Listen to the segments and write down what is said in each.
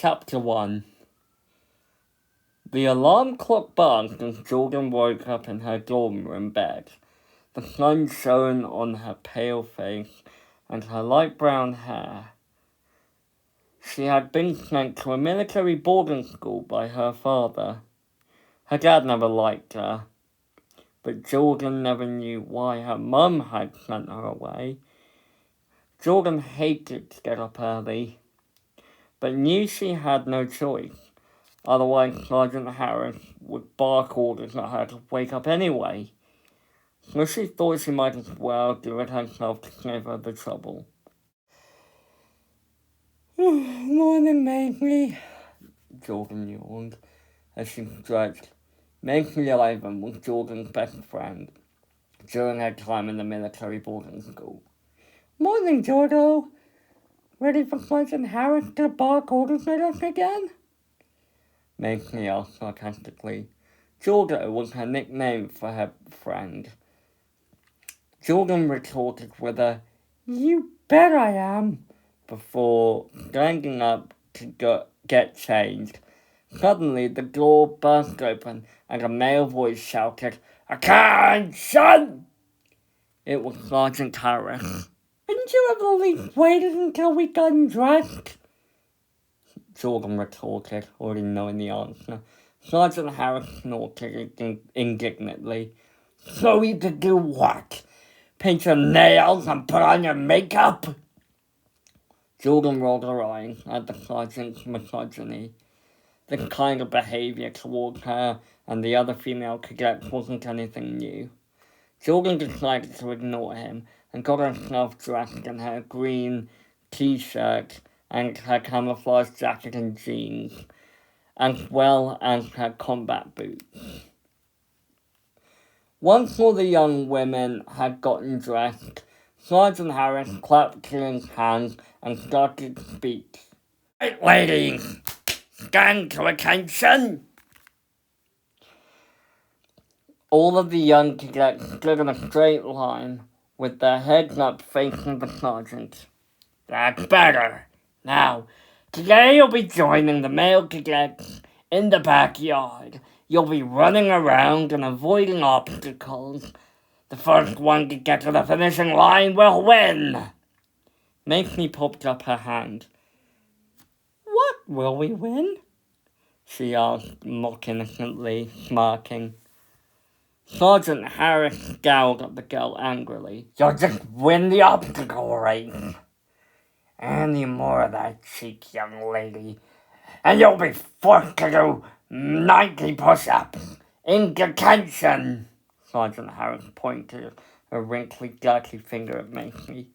Chapter 1. The alarm clock buzzed as Jordan woke up in her dorm room bed. The sun shone on her pale face and her light brown hair. She had been sent to a military boarding school by her father. Her dad never liked her, but Jordan never knew why her mum had sent her away. Jordan hated to get up early, but knew she had no choice. Otherwise, Sergeant Harris would bark orders at her to wake up anyway. So she thought she might as well do it herself to save her the trouble. Morning, Maisie, Jordan yawned as she stretched. Maisie Ivan was Jordan's best friend during her time in the military boarding school. Morning, Jordan. Ready for Sergeant Harris to bark orders at us again? Maisie asked sarcastically. Jordan was her nickname for her friend. Jordan retorted with a, "You bet I am," before standing up to get changed. Suddenly, the door burst open and a male voice shouted, "Attention!" It was Sergeant Harris. "Couldn't you have at least waited until we got dressed?" Jordan retorted, already knowing the answer. Sergeant Harris snorted indignantly. "So you could do what? Paint your nails and put on your makeup?" Jordan rolled her eyes at the sergeant's misogyny. This kind of behaviour towards her and the other female cadets wasn't anything new. Jordan decided to ignore him and got herself dressed in her green t-shirt and her camouflage jacket and jeans, as well as her combat boots. Once all the young women had gotten dressed, Sergeant Harris clapped his hands and started to speak. "Right, ladies, stand to attention!" All of the young cadets stood in a straight line, with their heads up facing the sergeant. "That's better. Now, today you'll be joining the male cadets in the backyard. You'll be running around and avoiding obstacles. The first one to get to the finishing line will win." Macy popped up her hand. "What will we win?" she asked mock innocently, smirking. Sergeant Harris scowled at the girl angrily. "You'll just win the obstacle race. Any more of that cheek, young lady, and you'll be forced to do 90 push-ups. In detention." Sergeant Harris pointed a wrinkly, dirty finger at Macy.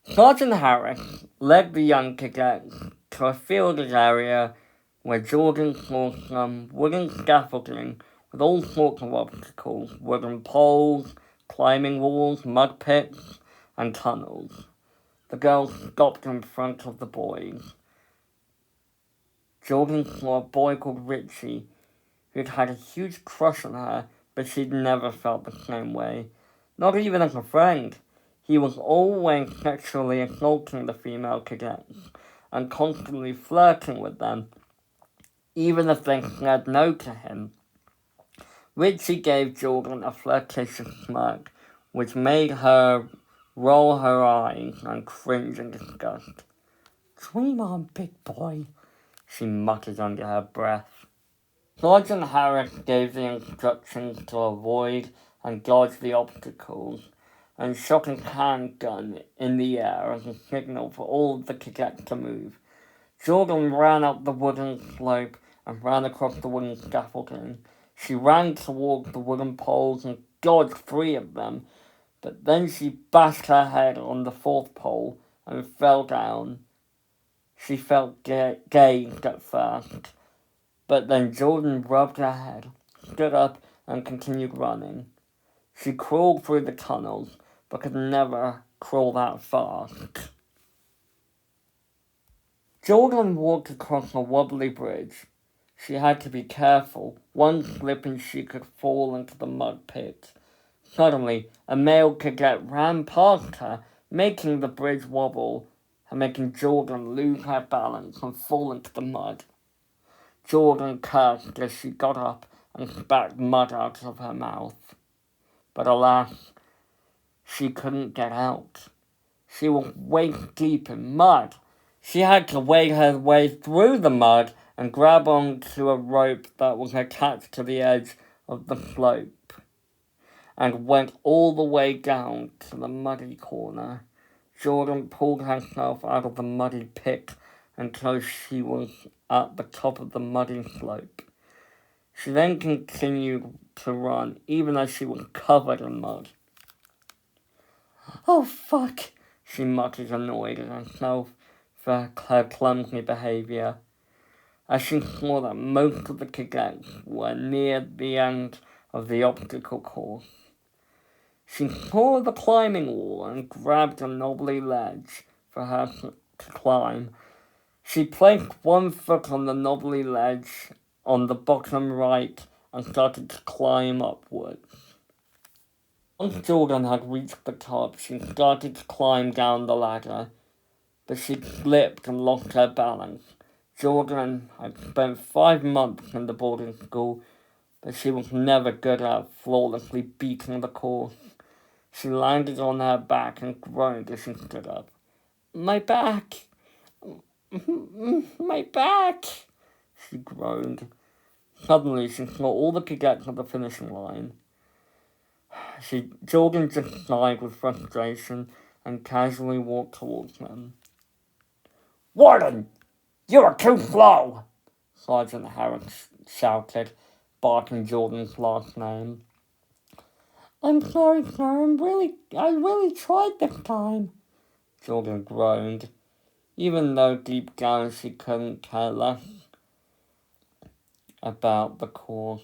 Sergeant Harris led the young cadets to a fielded area where Jordan saw some wooden scaffolding with all sorts of obstacles, wooden poles, climbing walls, mud pits, and tunnels. The girls stopped in front of the boys. Jordan saw a boy called Richie, who'd had a huge crush on her, but she'd never felt the same way. Not even as a friend. He was always sexually assaulting the female cadets and constantly flirting with them, even if they said no to him. Richie gave Jordan a flirtatious smirk, which made her roll her eyes and cringe in disgust. "Dream on, big boy," she muttered under her breath. Sergeant Harris gave the instructions to avoid and dodge the obstacles, and shot his handgun in the air as a signal for all the cadets to move. Jordan ran up the wooden slope and ran across the wooden scaffolding. She ran towards the wooden poles and dodged 3 of them, but then she bashed her head on the 4th pole and fell down. She felt dazed at first, but then Jordan rubbed her head, stood up, and continued running. She crawled through the tunnels, but could never crawl that fast. Jordan walked across a wobbly bridge. She had to be careful. One slip and she could fall into the mud pit. Suddenly, a male cadet ran past her, making the bridge wobble and making Jordan lose her balance and fall into the mud. Jordan cursed as she got up and spat mud out of her mouth. But alas, she couldn't get out. She was waist deep in mud. She had to wade her way through the mud and grab onto a rope that was attached to the edge of the slope, and went all the way down to the muddy corner. Jordan pulled herself out of the muddy pit until she was at the top of the muddy slope. She then continued to run, even as she was covered in mud. "Oh, fuck," she muttered, annoyed at herself for her clumsy behaviour, as she saw that most of the cadets were near the end of the obstacle course. She saw the climbing wall and grabbed a knobbly ledge for her to climb. She placed one foot on the knobbly ledge on the bottom right and started to climb upwards. Once Jordan had reached the top, she started to climb down the ladder, but she slipped and lost her balance. Jordan had spent 5 months in the boarding school, but she was never good at flawlessly beating the course. She landed on her back and groaned as she stood up. "My back! My back!" she groaned. Suddenly, she saw all the cadets at the finishing line. Jordan just sighed with frustration and casually walked towards them. "Warden, you are too slow!" Sergeant Harris shouted, barking Jordan's last name. "I'm sorry, sir. I really tried this time," Jordan groaned, even though deep down she couldn't care less about the course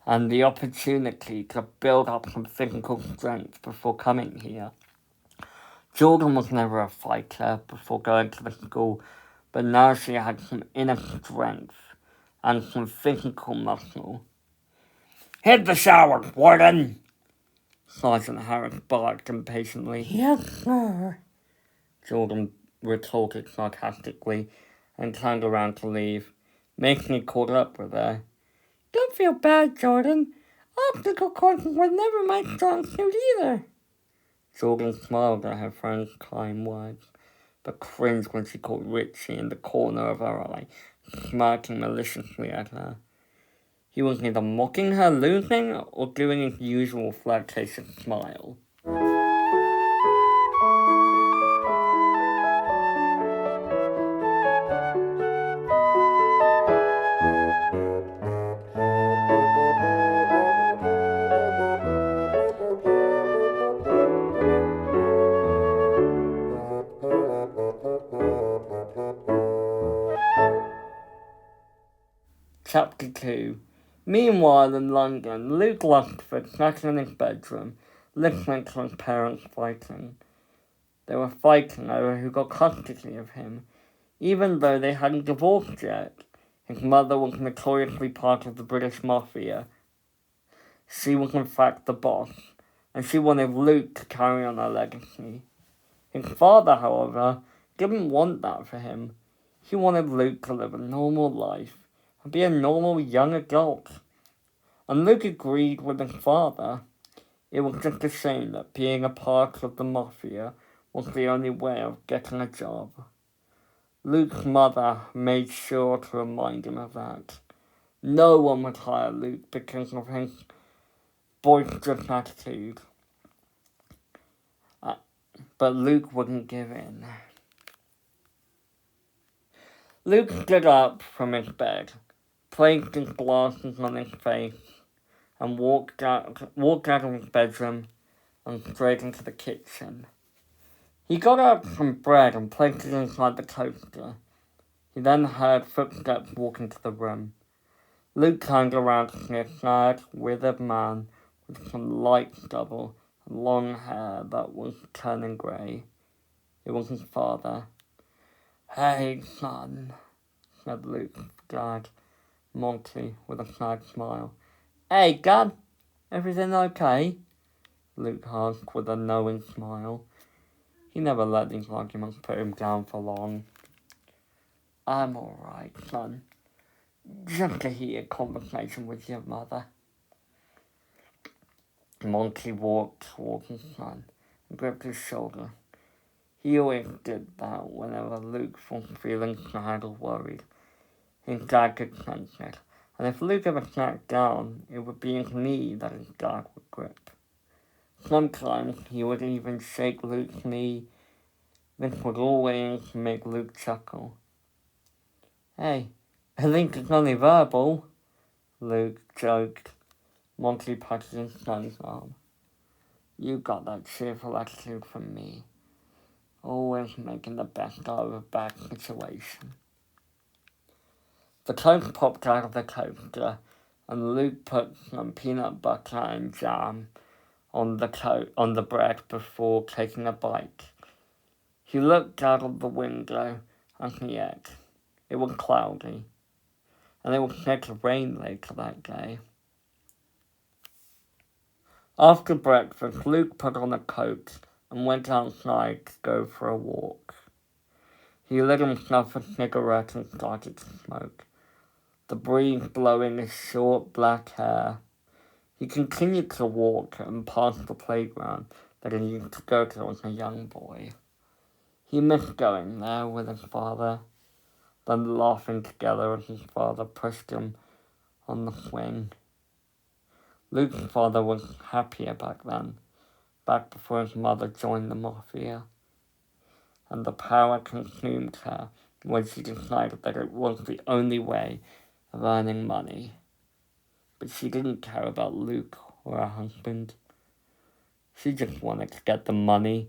and the opportunity to build up some physical strength before coming here. Jordan was never a fighter before going to the school, but now she had some inner strength and some physical muscle. "Hit the shower, Warden!" Sergeant Harris barked impatiently. "Yes, sir," Jordan retorted sarcastically and turned around to leave. Mason caught up with her. "Don't feel bad, Jordan. Obstacle courses were never my strong suit either." Jordan smiled at her friend's kind words, but cringed when she caught Richie in the corner of her eye, smirking maliciously at her. He was either mocking her losing or doing his usual flirtatious smile. Chapter 2. Meanwhile in London, Luke Luxford sat in his bedroom, listening to his parents fighting. They were fighting over who got custody of him, even though they hadn't divorced yet. His mother was notoriously part of the British Mafia. She was in fact the boss, and she wanted Luke to carry on her legacy. His father, however, didn't want that for him. He wanted Luke to live a normal life and be a normal young adult. And Luke agreed with his father. It was just a shame that being a part of the Mafia was the only way of getting a job. Luke's mother made sure to remind him of that. No one would hire Luke because of his boisterous attitude. But Luke wouldn't give in. Luke stood up from his bed, placed his glasses on his face, and walked out of his bedroom and straight into the kitchen. He got out some bread and placed it inside the toaster. He then heard footsteps walk into the room. Luke turned around to see a sad, withered man with some light stubble and long hair that was turning grey. It was his father. "Hey, son," said Luke's dad, Monty, with a sad smile. "Hey, Dad, everything okay?" Luke asked with a knowing smile. He never let these arguments put him down for long. I'm alright, son. Just to hear a conversation with your mother. Monty walked towards his son and gripped his shoulder. He always did that whenever Luke was feeling sad or worried. His dad could sense it, and if Luke ever sat down, it would be his knee that his dad would grip. Sometimes he would even shake Luke's knee. This would always make Luke chuckle. Hey, I think it's only verbal, Luke joked. Monty patted his son's arm. You got that cheerful attitude from me. Always making the best out of a bad situation. The Coke popped out of the coaster, and Luke put some peanut butter and jam on the bread before taking a bite. He looked out of the window and he ate. It was cloudy, and it was set to rain later that day. After breakfast, Luke put on a coat and went outside to go for a walk. He lit himself a cigarette and started to smoke, the breeze blowing his short black hair. He continued to walk and past the playground that he used to go to as a young boy. He missed going there with his father, then laughing together as his father pushed him on the swing. Luke's father was happier back then, back before his mother joined the mafia, and the power consumed her when she decided that it was the only way of earning money. But she didn't care about Luke or her husband. She just wanted to get the money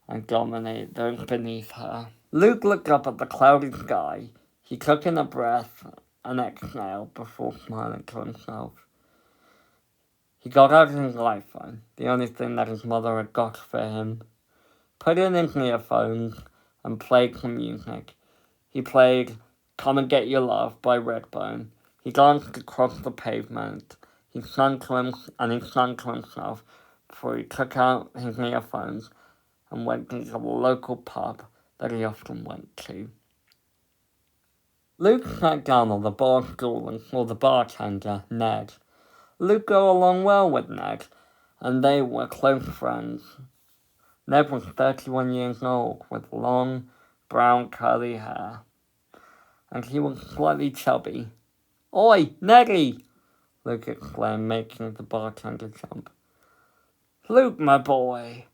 and dominate those beneath her. Luke looked up at the cloudy sky. He took in a breath and exhaled before smiling to himself. He got out his iPhone, the only thing that his mother had got for him, put in his earphones, and played some music. He played Come and Get Your Love by Redbone. He danced across the pavement. He sang to himself before he took out his earphones and went to the local pub that he often went to. Luke sat down on the bar stool and saw the bartender, Ned. Luke got along well with Ned, and they were close friends. Ned was 31 years old, with long, brown, curly hair, and he was slightly chubby. Oi, Neddy! Luke exclaimed, making the bartender jump. Luke, my boy,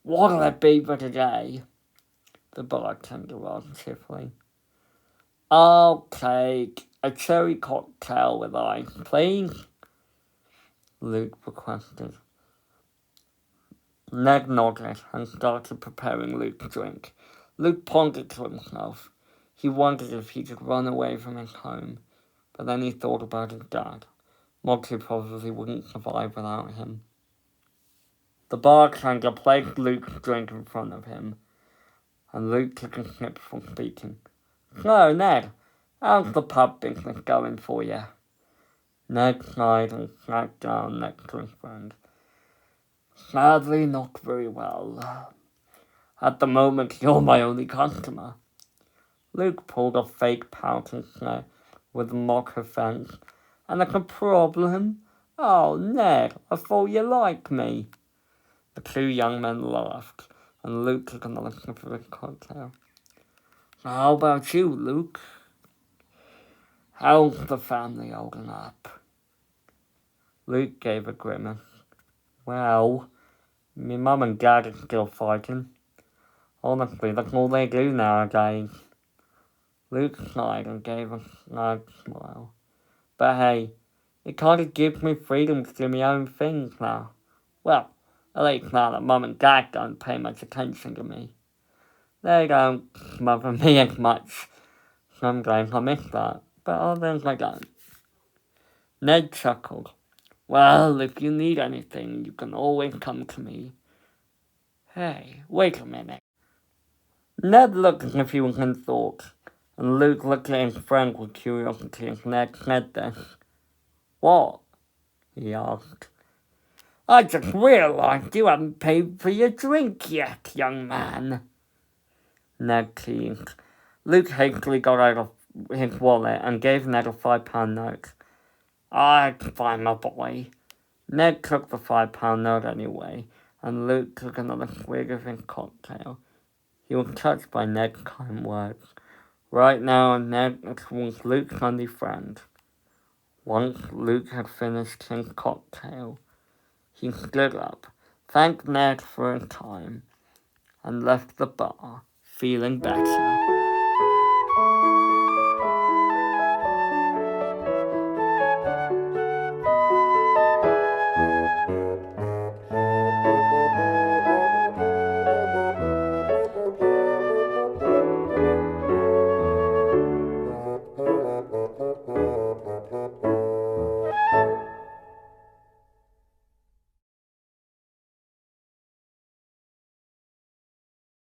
what'll it be for today? The bartender asked cheerfully. I'll take a cherry cocktail with ice, please, Luke requested. Ned nodded and started preparing Luke's drink. Luke pondered to himself. He wondered if he could run away from his home, but then he thought about his dad. Monty probably wouldn't survive without him. The bartender placed Luke's drink in front of him, and Luke took a sip before speaking. So, Ned, how's the pub business going for you? Ned sighed and sat down next to his friend. Sadly, not very well. At the moment, you're my only customer. Luke pulled a fake pout and said, with mock offense, And that's a problem? Oh, Ned, I thought you liked me. The two young men laughed, and Luke took another sip of his cocktail. How about you, Luke? How's the family holding up? Luke gave a grimace. Well, my mum and dad are still fighting. Honestly, that's all they do nowadays. Luke sighed and gave a snide smile. But hey, it kind of gives me freedom to do my own things now. Well, at least now that mum and dad don't pay much attention to me. They don't smother me as much. Some days I miss that, but others I don't. Ned chuckled. Well, if you need anything, you can always come to me. Hey, wait a minute. Ned looked as if he was in thought, and Luke looked at his friend with curiosity as Ned said this. What? He asked. I just realised you haven't paid for your drink yet, young man. Ned teased. Luke hastily got out of his wallet and gave Ned a £5 note. "It's fine, my boy." Ned took the £5 note anyway, and Luke took another swig of his cocktail. He was touched by Ned's kind words. Right now, Ned was Luke's only friend. Once Luke had finished his cocktail, he stood up, thanked Ned for his time, and left the bar, feeling better.